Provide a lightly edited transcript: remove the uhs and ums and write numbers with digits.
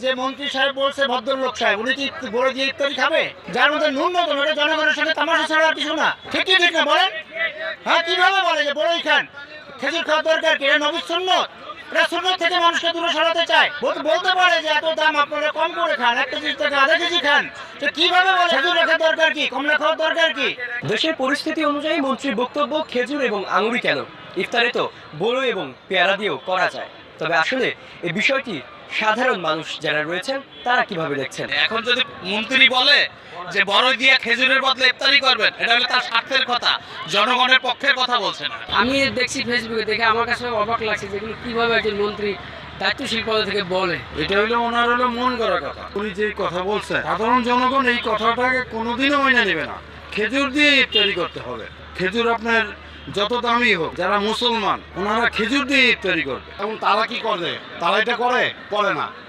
যে মন্ত্রী সাহেব বলছে ভদ্রলোক সাহেব, উনি কি বড় দিয়ে ইফতারি খাবে? যার মধ্যে ন্যূনতম এটা জনগণের সঙ্গে তামাশা ছাড়া আর কিছু না। ঠিক কি ঠিক না বলেন? হ্যাঁ, কিভাবে বলে যে বড়ই খান, খেজুর খাওয়ার দরকার কি? এটা নবী সুন্নত। এটা সুন্নত থেকে মানুষকে দূরে সরাতে চায়। বলতে পারে যে এত দাম আপনারা কম করে খান, 1 কেজি থেকে আধা কেজি খান। তো কিভাবে বলে খেজুর রাখার দরকার কি, কমলা খাওয়ার দরকার কি? দেশের পরিস্থিতি অনুযায়ী মন্ত্রীর বক্তব্য খেজুর এবং আঙুরি কেন, ইফতারে তো বড়ই এবং পেয়ারা দিয়েও করা যায়। তবে আসলে এই বিষয়টি সাধারণ মানুষ যারা রয়েছেন তারা কিভাবে দেখছেন? এখন যদি মন্ত্রী বলে যে বড়ই দিয়ে খেজুরের বদলে ইফতারি করবেন, এটা হলো তার স্বার্থের কথা, জনগণের পক্ষের কথা বলছে না। আমি দেখছি ফেসবুকে দেখে আমার কাছে অবাক লাগছে যে কিভাবে একজন মন্ত্রী দায়িত্বশীল পদ থেকে বলে। এটা হলো ওনার মন করার কথা। উনি যে কথা বলছেন, সাধারণ জনগণ এই কথাটাকে কোনোদিনও মেনে নেবে না। খেজুর দিয়ে ইফতারি করতে হবে। খেজুর আপনার যত দামি হোক, যারা মুসলমান ওনারা খেজুর দিয়ে ইফতারি করবে। এবং তারা কি করে? তারা এটা করে না।